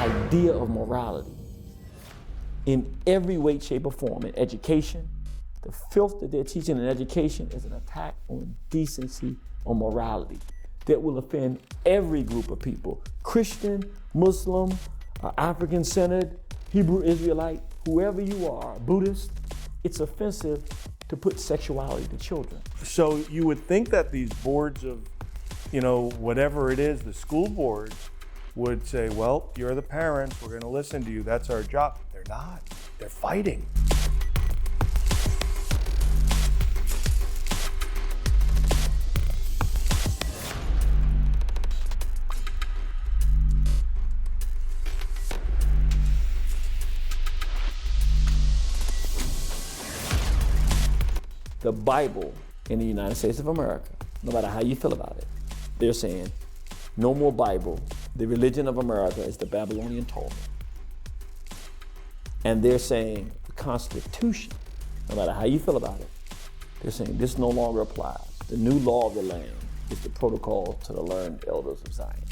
idea of morality in every way, shape, or form. In education, the filth that they're teaching in education is an attack on decency, on morality, that will offend every group of people, Christian, Muslim, African-centered, Hebrew Israelite, whoever you are, Buddhist. It's offensive to put sexuality to children. So you would think that these boards of, whatever it is, the school boards would say, well, you're the parents, we're gonna listen to you, that's our job. They're not, they're fighting. The Bible in the United States of America, no matter how you feel about it, they're saying, no more Bible. The religion of America is the Babylonian Talmud. And they're saying the Constitution, no matter how you feel about it, they're saying this no longer applies. The new law of the land is the protocol to the learned elders of Zion.